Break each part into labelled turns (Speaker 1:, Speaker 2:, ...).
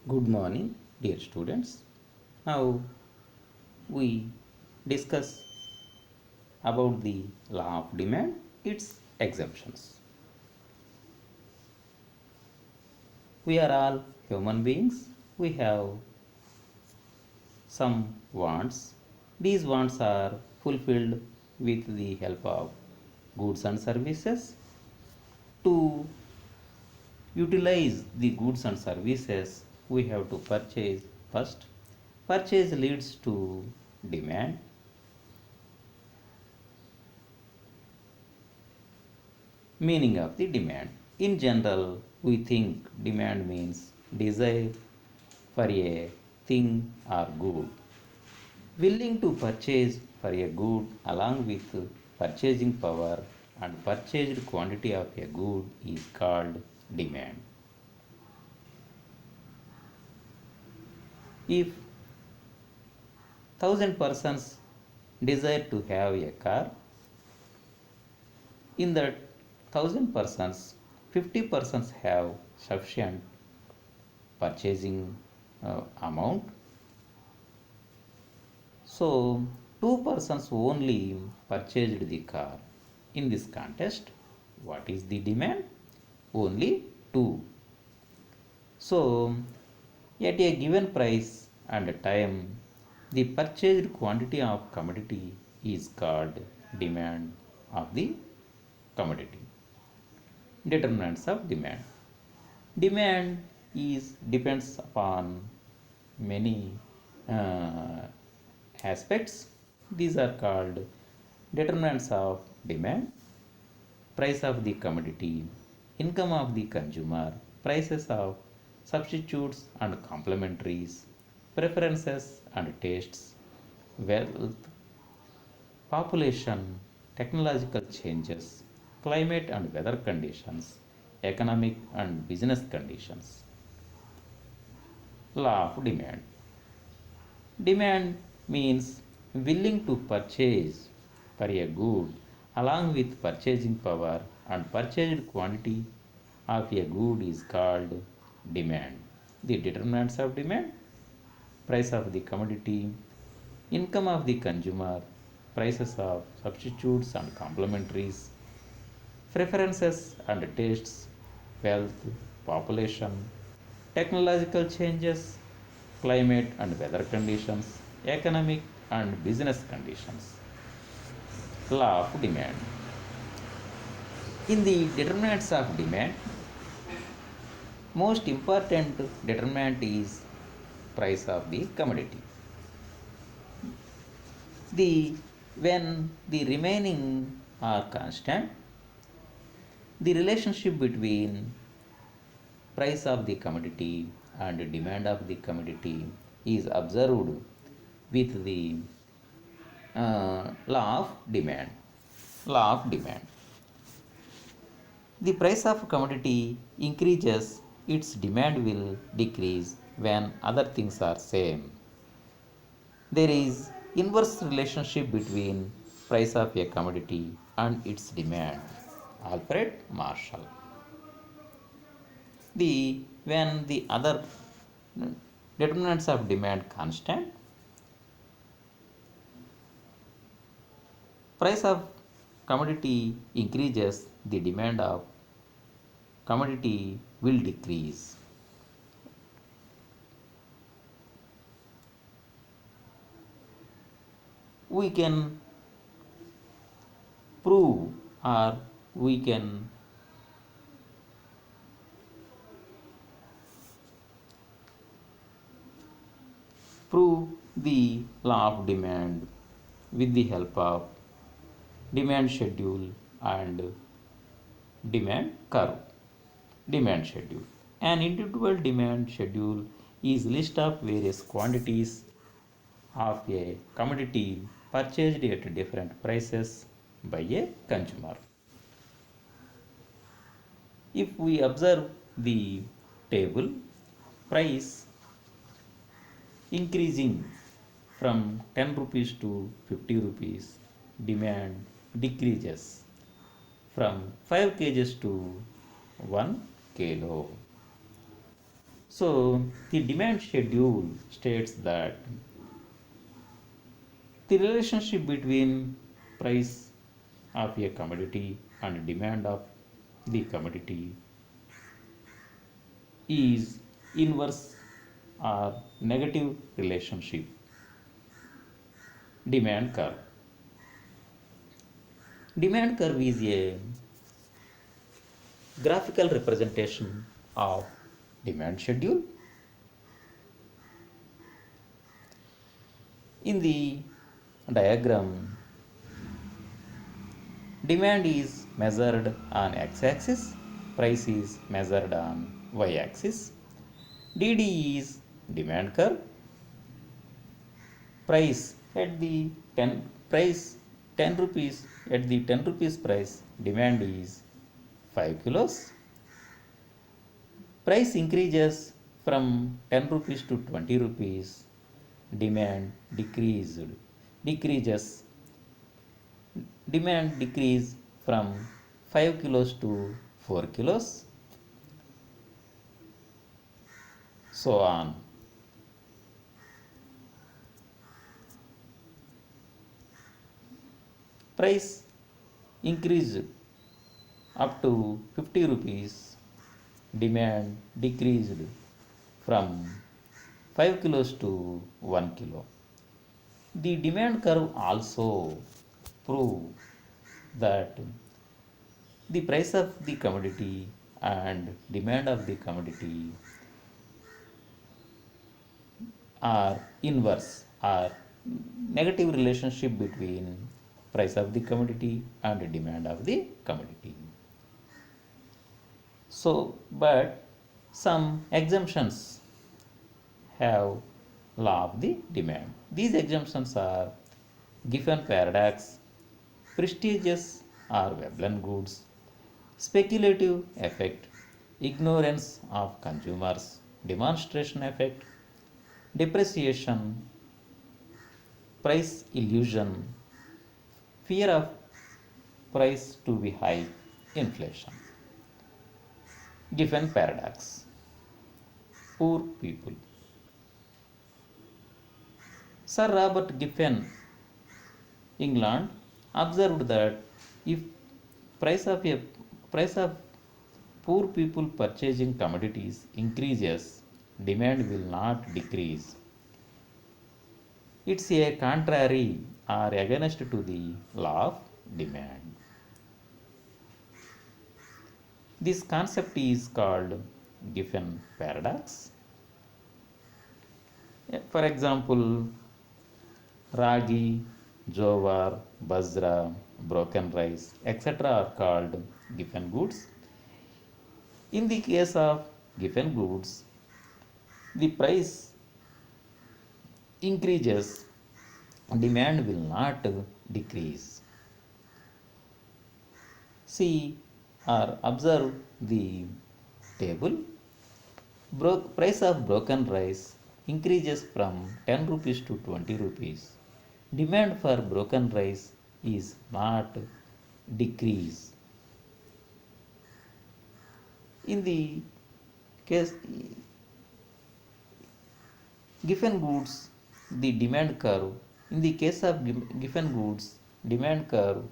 Speaker 1: Good morning, dear students. Now we discuss about the law of demand, its exemptions. We are all human beings. We have some wants. These wants are fulfilled with the help of goods and services. To utilize the goods and services, we have to purchase first. Purchase leads to demand. Meaning of the demand. In general, we think demand means desire for a thing or good. Willing to purchase for a good along with purchasing power and purchased quantity of a good is called demand. If 1,000 persons desire to have a car, in that 1,000 persons, 50 persons have sufficient purchasing amount. So, two persons only purchased the car. In this context, what is the demand? Only two. So, at a given price and time, the purchased quantity of commodity is called demand of the commodity. Determinants of demand. Demand is depends upon many uh, aspects. These are called determinants of demand: price of the commodity, income of the consumer, prices of substitutes and complementaries, preferences and tastes, wealth, population, technological changes, climate and weather conditions, economic and business conditions. Law of demand. Demand means willing to purchase for a good along with purchasing power, and purchased quantity of a good is called demand. The determinants of demand: price of the commodity, income of the consumer, prices of substitutes and complementaries, preferences and tastes, wealth, population, technological changes, climate and weather conditions, economic and business conditions. Law of demand. In the determinants of demand, most important determinant is price of the commodity. The when the remaining are constant, the relationship between price of the commodity and demand of the commodity is observed with the law of demand. Law of demand. The price of commodity increases, its demand will decrease when other things are same. There is inverse relationship between price of a commodity and its demand. Alfred Marshall. The when the other determinants of demand constant, price of commodity increases, the demand of commodity will decrease. We can prove or we can prove the law of demand with the help of demand schedule and demand curve. Demand schedule. An individual demand schedule is list of various quantities of a commodity purchased at different prices by a consumer. If we observe the table, price increasing from 10 rupees to 50 rupees, demand decreases from 5 kgs to 1 kilo. So the demand schedule states that the relationship between price of a commodity and demand of the commodity is inverse or negative relationship. Demand curve. Demand curve is a graphical representation of demand schedule. In the diagram, demand is measured on x-axis, price is measured on y-axis. DD is demand curve. Price at the 10 rupees at the 10 rupees price, demand is 5 kilos. Price increases from 10 rupees to 20 rupees, demand decreases demand decrease from 5 kilos to 4 kilos, so on. Price increased up to 50 rupees, demand decreased from 5 kilos to 1 kilo. The demand curve also prove that the price of the commodity and demand of the commodity are inverse, are negative relationship between price of the commodity and demand of the commodity. So, but some exemptions have law of the demand. These exemptions are Giffen paradox, prestigious or Veblen goods, speculative effect, ignorance of consumers, demonstration effect, depreciation, price illusion, fear of price to be high, inflation. Giffen paradox. Poor people. Sir Robert Giffen, England, observed that if price of a price of poor people purchasing commodities increases, demand will not decrease. It's a contrary or against to the law of demand. This concept is called Giffen paradox. For example, ragi, jowar, bajra, broken rice, etc. are called Giffen goods. In the case of Giffen goods, the price increases, demand will not decrease. See or observe the table. Price of broken rice increases from 10 rupees to 20 rupees. Demand for broken rice is not decrease. In the case Giffen goods, the demand curve, in the case of Giffen goods, demand curve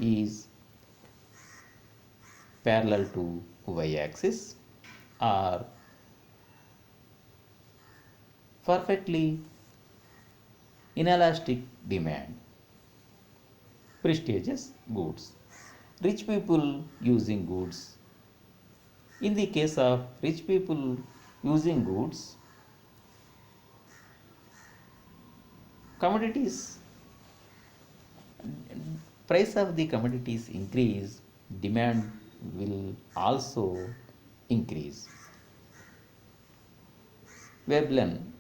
Speaker 1: is parallel to y-axis or perfectly inelastic demand. Prestigious goods. Rich people using goods. In the case of rich people using goods, commodities, price of the commodities increase, demand will also increase. Veblen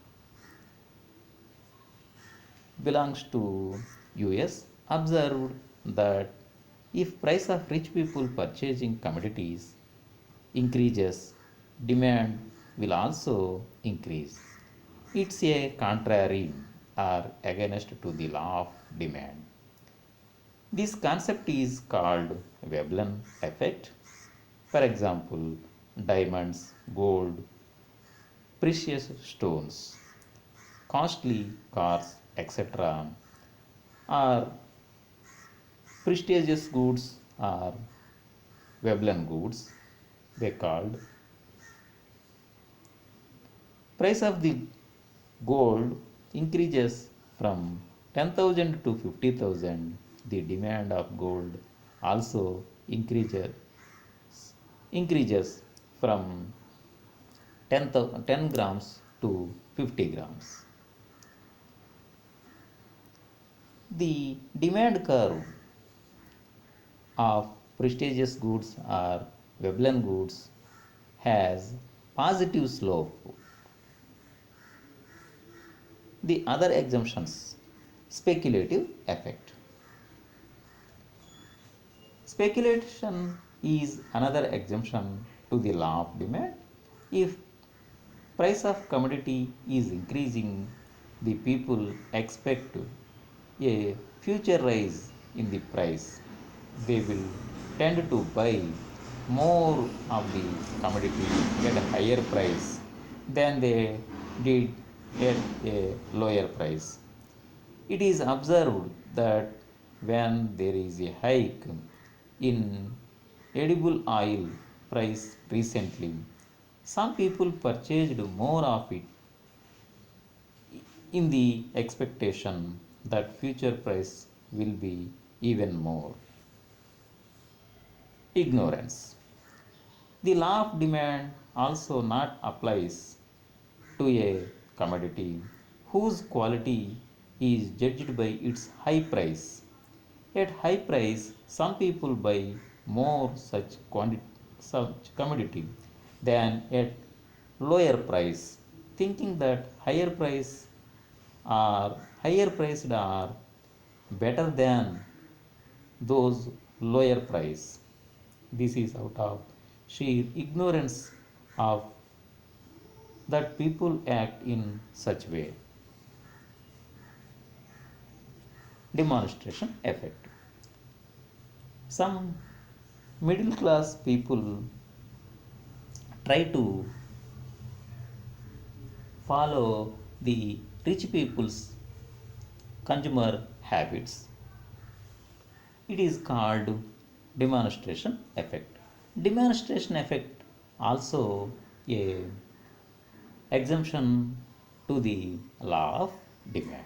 Speaker 1: belongs to US, observed that if price of rich people purchasing commodities increases, demand will also increase. It's a contrary or against to the law of demand. This concept is called Veblen effect. For example, diamonds, gold, precious stones, costly cars, etc., are prestigious goods or Veblen goods, they called. Price of the gold increases from 10,000 to 50,000. The demand of gold also increases from 10 grams to 50 grams. The demand curve of prestigious goods or Veblen goods has positive slope. The other exemptions, speculative effect. Speculation is another exemption to the law of demand. If price of commodity is increasing, the people expect a future rise in the price. They will tend to buy more of the commodity at a higher price than they did at a lower price. It is observed that when there is a hike in edible oil price recently, some people purchased more of it in the expectation that future price will be even more. Ignorance. The law of demand also not applies to a commodity whose quality is judged by its high price. At high price, some people buy more such commodity than at lower price, thinking that higher priced are better than those lower price. This is out of sheer ignorance of that people act in such way. Demonstration effect. Some middle class people try to follow the rich people's consumer habits. It is called demonstration effect. Demonstration effect also a exemption to the law of demand.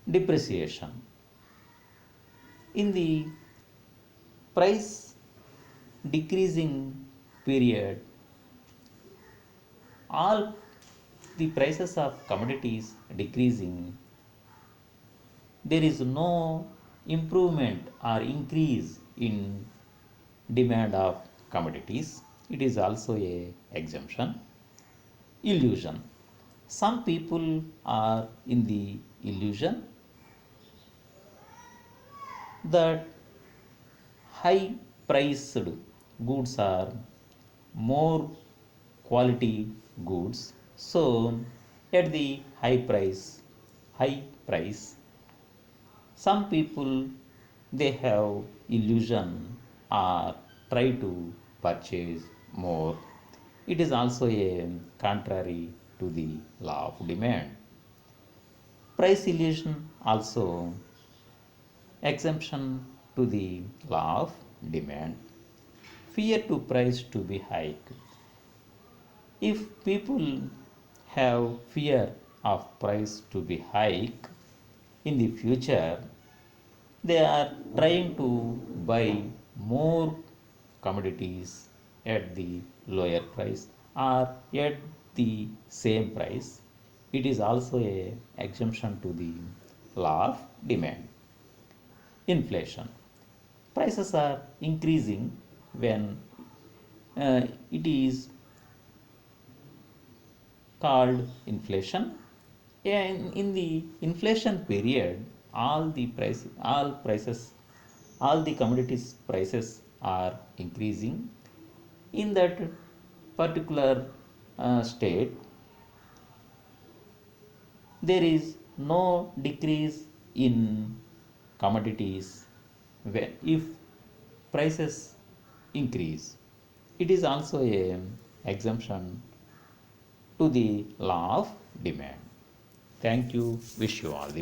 Speaker 1: Depreciation. In the price decreasing period, all the prices of commodities decreasing, there is no improvement or increase in demand of commodities. It is also a exemption. Illusion. Some people are in the illusion that high priced goods are more quality goods. So at the high price, some people they have illusion or try to purchase more. It is also a contrary to the law of demand. Price illusion also exemption to the law of demand. Fear to price to be hike. If people have fear of price to be hike in the future, they are trying to buy more commodities at the lower price or at the same price. It is also a exemption to the law of demand. Inflation. Prices are increasing when it is called inflation. And in the inflation period, all the commodities prices are increasing. In that particular state, there is no decrease in commodities if prices increase. It is also a exemption to the law of demand. Thank you. Wish you all the best.